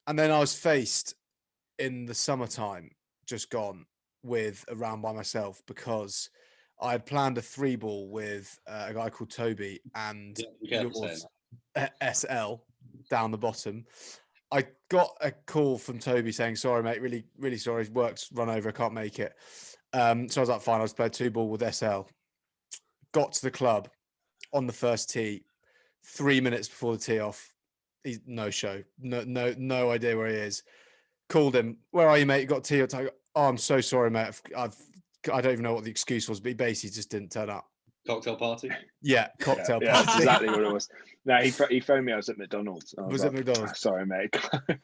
and then I was faced in the summertime, just gone, with a round by myself because I had planned a 3-ball with a guy called Toby and yours, SL down the bottom. I got a call from Toby saying, sorry, mate, really, really sorry. Work's run over. I can't make it. So I was like, fine, I'll just play a 2-ball with SL. Got to the club on the first tee, 3 minutes before the tee off. He's no show. No idea where he is. Called him. Where are you, mate? You got tee off? Oh, I'm so sorry, mate. I don't even know what the excuse was, but he basically just didn't turn up. Cocktail party? Yeah, cocktail party. That's exactly what it was. No, he phoned me. I was at McDonald's. Was at McDonald's? Sorry, mate.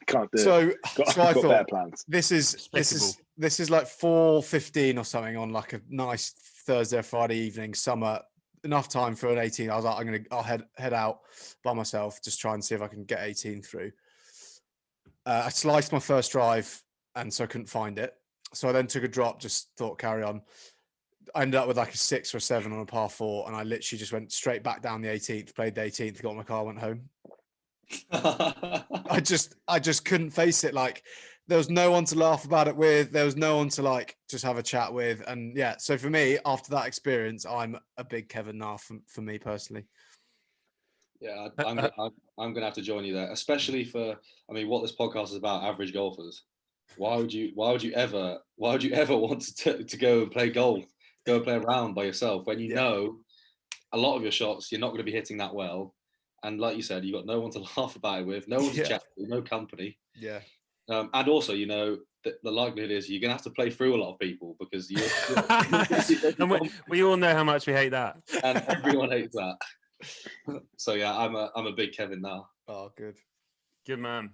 Can't do it. So I thought better plans. This is like 4:15 or something on like a nice Thursday or Friday evening, summer. Enough time for an 18. I was like, I'll head out by myself, just try and see if I can get 18 through. I sliced my first drive, and so I couldn't find it. So I then took a drop, just thought carry on. I ended up with like a 6 or a 7 on a par 4, and I literally just went straight back down the 18th, played the 18th, got in my car, went home. I just couldn't face it. Like, there was no one to laugh about it with. There was no one to like just have a chat with. And yeah, so for me, after that experience, I'm a big Kevin Na for me personally. Yeah, I'm gonna have to join you there, especially for, I mean, what this podcast is about, average golfers. Why would you ever want to go and play golf, go and play around by yourself when you know a lot of your shots you're not going to be hitting that well, and like you said, you've got no one to laugh about it with, no one to chat with, no company. Yeah. And also, the likelihood is you're going to have to play through a lot of people because and we all know how much we hate that, and everyone hates that. So yeah, I'm a big Kevin now. Oh, good man,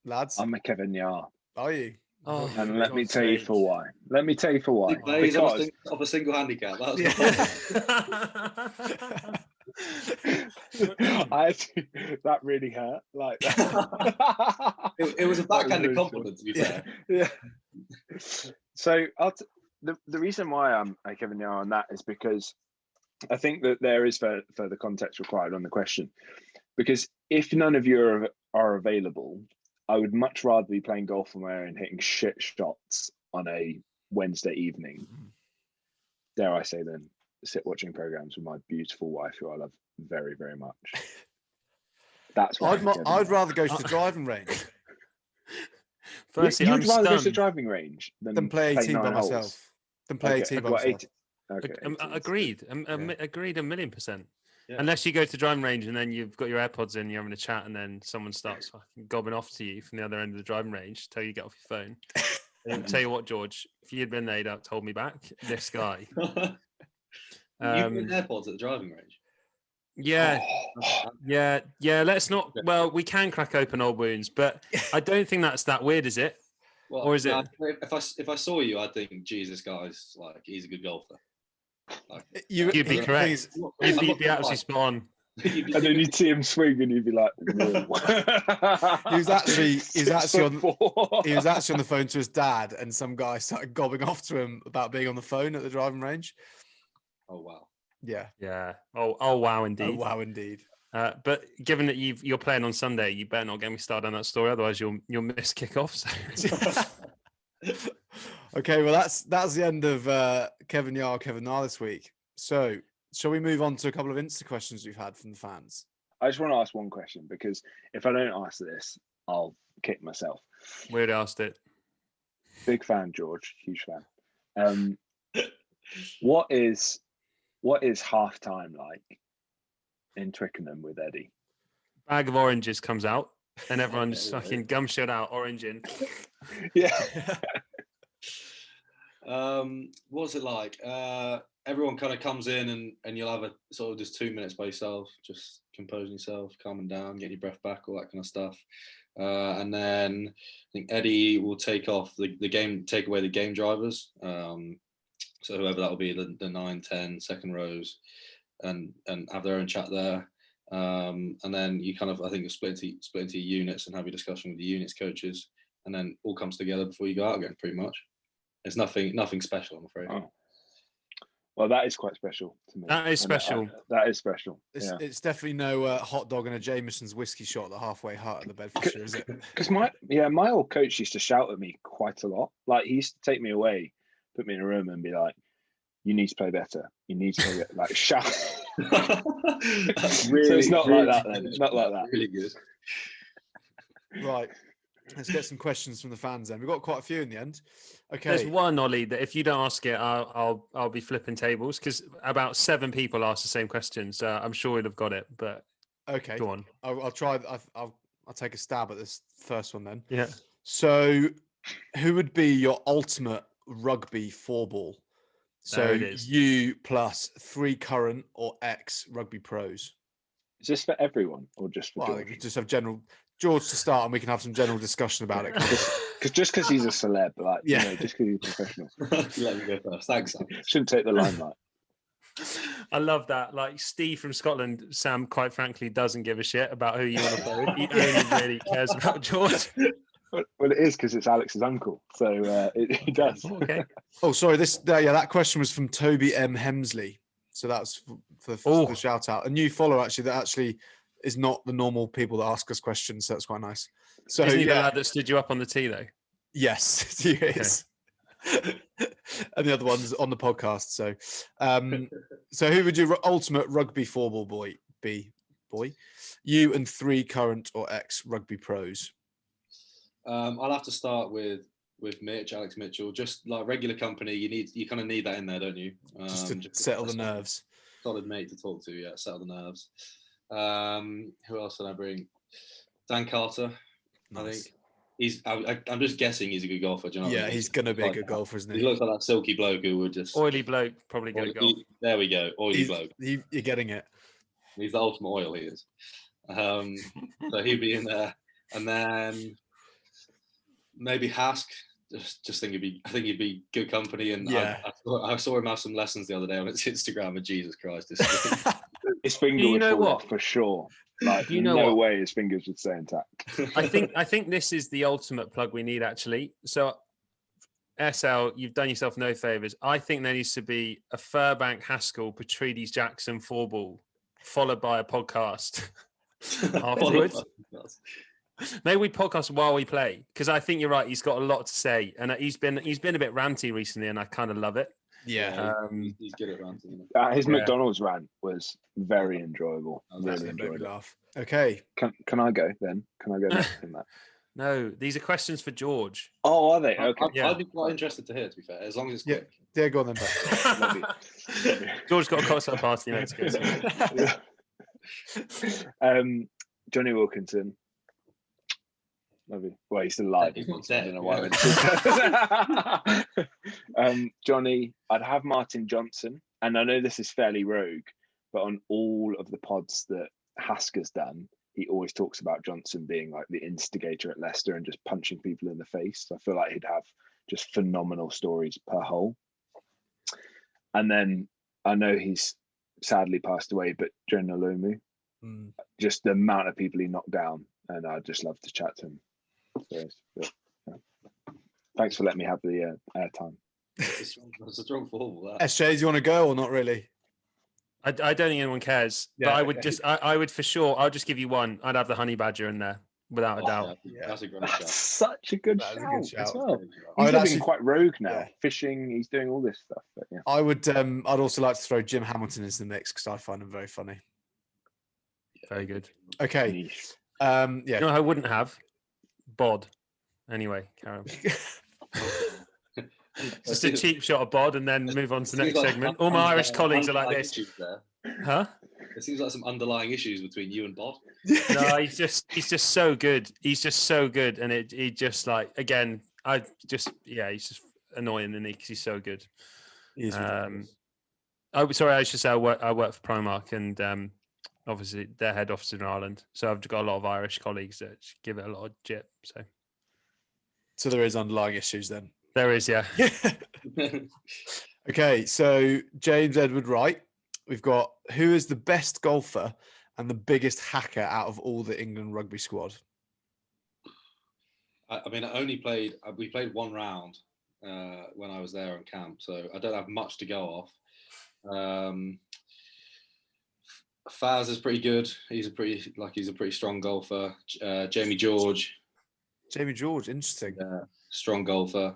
lads. I'm a Kevin Yar. Are you? Oh, and let me tell you for why. Because of a single handicap. That really hurt. Like it was a backhanded compliment, to be fair. Yeah. So the reason why I'm a Kevin Yar on that is because I think that there is further context required on the question. Because if none of you are available, I would much rather be playing golf somewhere and hitting shit shots on a Wednesday evening. Dare I say then, sit watching programs with my beautiful wife, who I love very, very much. That's why I'd rather go to the driving range. Firstly, you'd rather go to the driving range than play 18 by myself. Than play 18 by myself. Okay. Agreed 1,000,000%. Yeah. Unless you go to the driving range and then you've got your AirPods in, you're having a chat, and then someone starts fucking gobbing off to you from the other end of the driving range, tell you to get off your phone. And tell you what, George, if you'd been there, you'd have told me back. This guy. You've got AirPods at the driving range? Yeah. Let's not. Well, we can crack open old wounds, but I don't think that's that weird, is it? Well, or is it? If I saw you, I'd think, Jesus, guys, like, he's a good golfer. Like, you'd be correct. You'd be absolutely spot on. And then you'd see him swing, and you'd be like, "Whoa." he was actually on the phone to his dad, and some guy started gobbing off to him about being on the phone at the driving range. Oh wow! Yeah. Oh wow, indeed. Oh wow, indeed. But given that you're playing on Sunday, you better not get me started on that story, otherwise you'll miss kickoff. So. Okay, well that's the end of Kevin Na this week. So shall we move on to a couple of Insta questions we've had from the fans? I just want to ask one question, because if I don't ask this, I'll kick myself. We already asked it. Big fan, George. Huge fan. What is half time like in Twickenham with Eddie? Bag of oranges comes out, and everyone's fucking gumshoed out, orange in. Yeah. What's it like? Everyone kind of comes in and you'll have a sort of just 2 minutes by yourself, just composing yourself, calming down, getting your breath back, all that kind of stuff. And then I think Eddie will take away the game drivers. So whoever that will be, the 9, 10 second rows, and have their own chat there. And then you kind of, I think, you split into units and have your discussion with the units coaches, and then all comes together before you go out again, pretty much. It's nothing special, I'm afraid. Oh. Well, that is quite special to me. That is special. That is special. It's definitely no hot dog and a Jameson's whiskey shot at the halfway hut at the Bedfordshire, is it? Because my old coach used to shout at me quite a lot. Like, he used to take me away, put me in a room and be like, "You need to play better. You need to play better." Like, shout. Really, so it's not really like that then. good. It's not like that. Really good. Right. Let's get some questions from the fans then. We've got quite a few in the end. Okay. There's one, Ollie, that if you don't ask it, I'll be flipping tables, because about 7 people asked the same question, so I'm sure you'd have got it. But okay, go on. I'll try. I'll take a stab at this first one then. Yeah. So, who would be your ultimate rugby 4-ball? So There it is. you plus 3 current or ex rugby pros. Is this for everyone or just for Well, George? we just have George to start, and we can have some general discussion about it. Because he's a celeb, like, Yeah. just because he's professional. Let me go first. Thanks, Sam. Shouldn't take the limelight. I love that. Like, Steve from Scotland, Sam, quite frankly, doesn't give a shit about who you want to play with. He only really cares about George. Well, it is because it's Alex's uncle, so it does. Okay. Oh, sorry. That question was from Toby M. Hemsley. So that's for the shout out. A new follower actually that actually is not the normal people that ask us questions. So that's quite nice. So Isn't he the lad that stood you up on the tee though? Yes, he is. And the other one's on the podcast. So, so who would your ultimate rugby 4-ball boy be? You and 3 current or ex rugby pros. I'll have to start with Mitch, Alex Mitchell. Just like regular company, you kind of need that in there, don't you? Just to settle the nerves. Solid mate to talk to, yeah, settle the nerves. Who else did I bring? Dan Carter. Nice. I think I'm just guessing he's a good golfer. Do you know what I mean? He's going to be a good golfer, isn't he? He looks like that silky bloke who would just Oily bloke, probably good at golf. There we go, oily bloke. You're getting it. He's the ultimate oil. He is. So he'd be in there, and then maybe Hask. Just think he'd be good company. And yeah, I saw him have some lessons the other day on his Instagram. And Jesus Christ, his finger would fall off for sure. Like, no way his fingers would stay intact. I think this is the ultimate plug we need, actually. So, SL, you've done yourself no favors. I think there needs to be a Furbank, Haskell, Patridis, Jackson 4-ball, followed by a podcast afterwards. Maybe we podcast while we play, because I think you're right. He's got a lot to say, and he's been a bit ranty recently, and I kind of love it. Yeah, he's good at ranting. His McDonald's rant was very enjoyable. Really enjoyed it. Laugh. Okay, can I go then? Can I go next in that? No, these are questions for George. Oh, are they? Okay. I'd be quite interested to hear, to be fair, as long as it's quick. Yeah, go on then. George's got a cocktail party next. Johnny Wilkinson. Love you. Well, he's still alive. He's not dead. I don't know why. Johnny, I'd have Martin Johnson, and I know this is fairly rogue, but on all of the pods that Hasker's done, he always talks about Johnson being like the instigator at Leicester and just punching people in the face. So I feel like he'd have just phenomenal stories per hole. And then I know he's sadly passed away, but Jen Olomu, just the amount of people he knocked down, and I'd just love to chat to him. So, thanks for letting me have the airtime. It's a strong fall. SJ, do you want to go or not really? I don't think anyone cares, but I would I would for sure. I'll just give you one. I'd have the honey badger in there without a doubt. Yeah, that's a great That's shout. such a good That is shout. a good shout. As well. I He's would living quite rogue now. Yeah. Fishing, he's doing all this stuff. But yeah. I would. I'd also like to throw Jim Hamilton into the mix because I find him very funny. Very good. Okay. Niche. Yeah. You know, I wouldn't have Bod. Anyway, Karen. Just a cheap shot of bod and then move on to the next segment. All my Irish colleagues are like this. Huh? It seems like some underlying issues between you and Bod. No, he's just so good. He's just so good, and he just like again. He's just annoying, and because he's so good. He's Sorry, I should say I work for Primark, and obviously their head office in Ireland. So I've got a lot of Irish colleagues that give it a lot of jip. So there is underlying issues then. There is, yeah. Okay, so James Edward Wright. We've got who is the best golfer and the biggest hacker out of all the England rugby squad? I mean, we played one round when I was there on camp, so I don't have much to go off. Faz is pretty good. He's a pretty strong golfer. Jamie George, interesting. Yeah, strong golfer.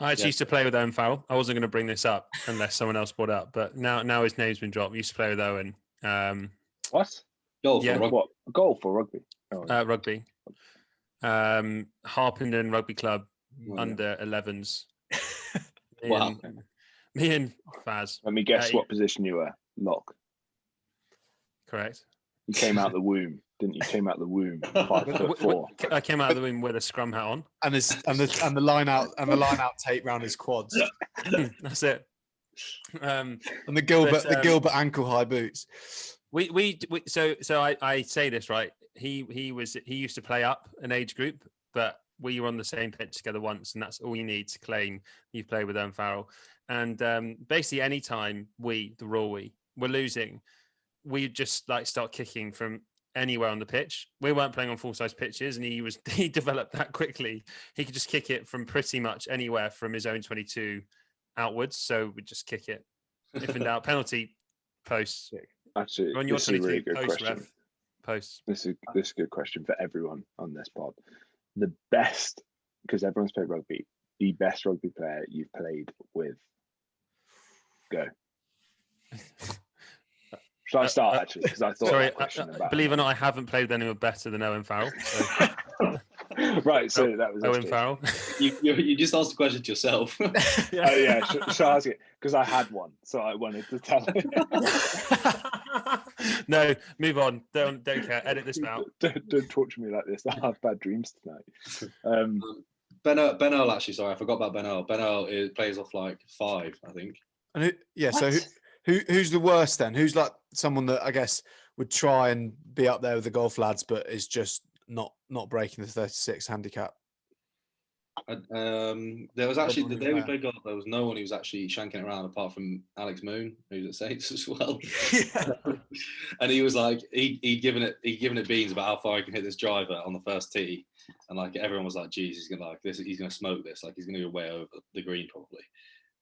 I actually used to play with Owen Farrell. I wasn't going to bring this up unless someone else brought it up, but now his name's been dropped. I used to play with Owen. What? Golf yeah. or rugby? What? Golf or rugby? Oh, rugby. Harpenden Rugby Club under 11s. Wow. Me and Faz. Let me guess what position you were. Lock. Correct. You came out the womb, didn't you? Came out the womb 5'4". I came out of the womb with a scrum hat on, and the line out tape round his quads. That's it. And the Gilbert ankle high boots. So I say this right. He used to play up an age group, but we were on the same pitch together once, and that's all you need to claim you've played with Owen Farrell. And basically, anytime we're losing, we just like start kicking from anywhere on the pitch. We weren't playing on full-size pitches, and he developed that quickly. He could just kick it from pretty much anywhere from his own 22 outwards. So we just kick it. If in doubt, penalty, post. Actually, on your this is a really good question. Ref, post. This is a good question for everyone on this pod. The best, because everyone's played rugby, the best rugby player you've played with. Go. Should I start actually? Because I thought. Sorry, believe it or not, I haven't played with anyone better than Owen Farrell. So. Right, so that was Owen Farrell. You just asked the question to yourself. Yeah. Should I ask it? Because I had one, so I wanted to tell it. No, move on. Don't care. Edit this out. Don't torture me like this. I have bad dreams tonight. Ben Earl, actually, sorry, I forgot about Ben Earl. Ben Earl plays off like 5, I think. And so who's the worst then? Who's like someone that I guess would try and be up there with the golf lads, but is just not breaking the 36 handicap? There was actually the day we played golf. There was no one who was actually shanking it around apart from Alex Moon, who's at Saints as well. And he was like, he'd given it beans about how far he can hit this driver on the first tee, and like everyone was like, "Geez, he's gonna smoke this. Like he's gonna go way over the green probably."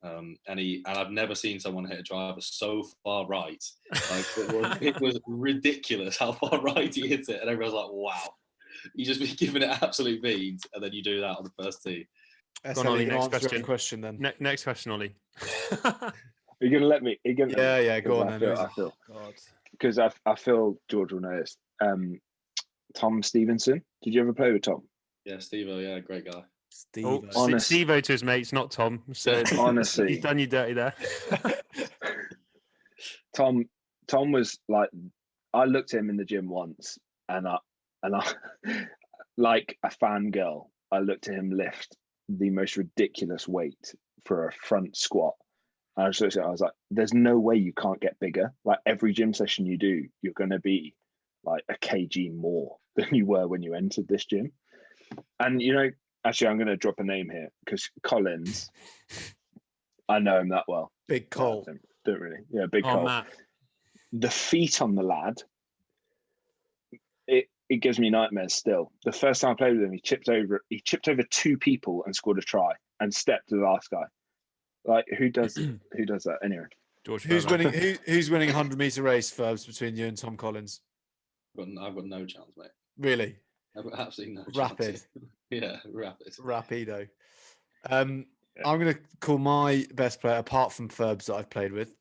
And I've never seen someone hit a driver so far right. Like it was ridiculous how far right he hit it, and everyone was like, "Wow." You just be giving it absolute beans, and then you do that on the first tee. Go on, Ollie, next question then. Next question, Ollie. Are you going to let me? Yeah, go on then. I feel because I feel George will know this. Tom Stevenson. Did you ever play with Tom? Yeah, Steve-O, yeah, great guy. Steve-O to his mates, not Tom. So honestly, he's done you dirty there. Tom was like, I looked at him in the gym once, and I like a fangirl, I looked at him lift the most ridiculous weight for a front squat. And I was like, there's no way you can't get bigger. Like every gym session you do, you're going to be like a kg more than you were when you entered this gym. And, actually, I'm going to drop a name here because Collins, I know him that well. Big Cole. Don't really. Yeah, Big Cole. Matt. The feet on the lad, it gives me nightmares still. The first time I played with him, he chipped over 2 people and scored a try and stepped to the last guy. Like who does that anyway? George who's Furbank. winning? Who's winning 100-meter race, Furbs, between you and Tom Collins? I've got no chance, mate. Really? I've got absolutely no chance. Rapid. Yeah, rapid. Rapido. I'm going to call my best player, apart from Furbs that I've played with,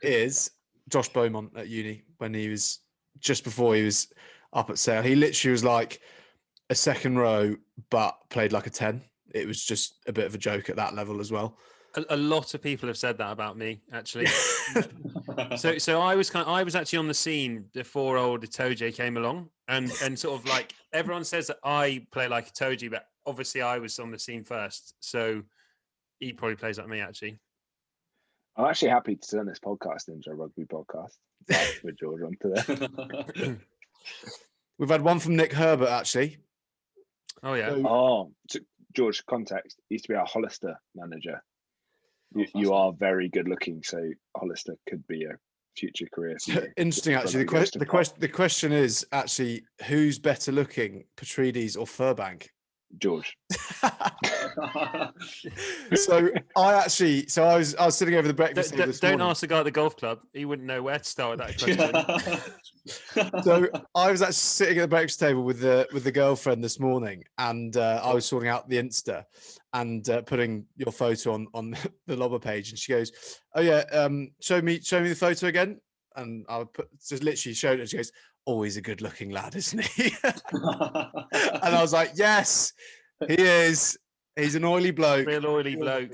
is Josh Beaumont at uni when he was just before he was up at Sale. He literally was like a second row, but played like a 10. It was just a bit of a joke at that level as well. A lot of people have said that about me, actually. So I was actually on the scene before old Itoje came along, and sort of like everyone says that I play like Itoje, but obviously I was on the scene first, so he probably plays like me actually. I'm actually happy to turn this podcast into a rugby podcast with George on today. We've had one from Nick Herbert actually. Oh yeah. So, George, context, he used to be our Hollister manager. You are very good looking, so Hollister could be a future career. Interesting, actually. The question is actually, who's better looking, Petrides or Furbank? George. So I was sitting over the breakfast table this morning. Don't ask the guy at the golf club; he wouldn't know where to start with that question. So I was actually sitting at the breakfast table with the girlfriend this morning, and I was sorting out the Insta and putting your photo on the Lobber page, and she goes, "Oh yeah, show me the photo again." And I just literally showed it. She goes, "Always a good-looking lad, isn't he?" And I was like, "Yes, he is. He's an oily bloke, real oily bloke."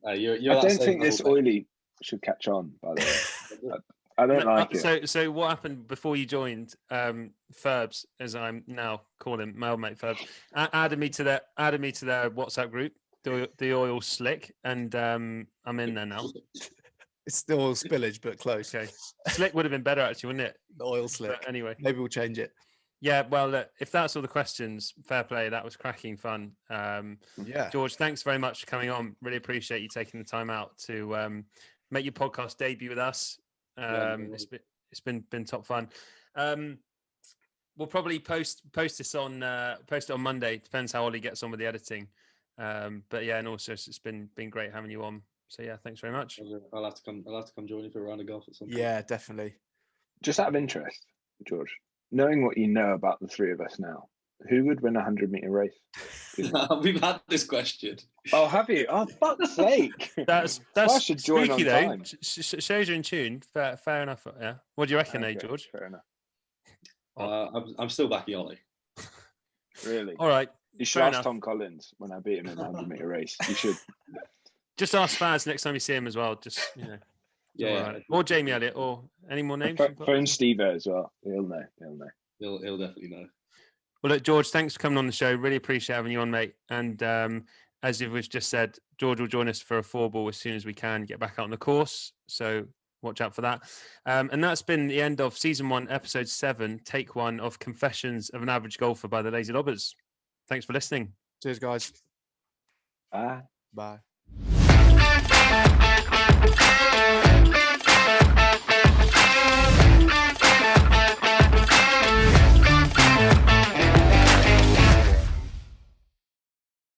I don't think this oily should catch on. By the way, I don't like it. So what happened before you joined? Furbs, as I'm now calling him, mailmate Furbs, added me to their WhatsApp group, the oil slick, and I'm in there now. It's still oil spillage, but close. Okay, slick would have been better actually, wouldn't it? The oil slick. But anyway, maybe we'll change it. Yeah, well, if that's all the questions, fair play. That was cracking fun. Yeah, George, thanks very much for coming on. Really appreciate you taking the time out to make your podcast debut with us. It's been top fun. We'll probably post it on Monday. Depends how Ollie gets on with the editing. But yeah, and also it's been great having you on. So yeah, thanks very much. I'll have to come join you for a round of golf at some point. Yeah, definitely. Just out of interest, George, knowing what you know about the three of us now, who would win a 100-meter race? We've had this question. Oh, have you? Oh, fuck's sake! That's spooky though. Shows you're in tune. Fair enough. Yeah. What do you reckon, George? Fair enough. I'm still backing Ollie. Really? All right. You should ask Tom Collins when I beat him in the 100-meter race. You should. Just ask Faz next time you see him as well. Just Yeah. Right. Or Jamie Elliott, or any more names? Phone Steve as well. He'll know. He'll definitely know. Well, look, George, thanks for coming on the show. Really appreciate having you on, mate. And as you've just said, George will join us for a 4-ball as soon as we can get back out on the course. So watch out for that. And that's been the end of season 1, episode 7, take 1 of Confessions of an Average Golfer by the Lazy Lobbers. Thanks for listening. Cheers, guys. Bye. Bye.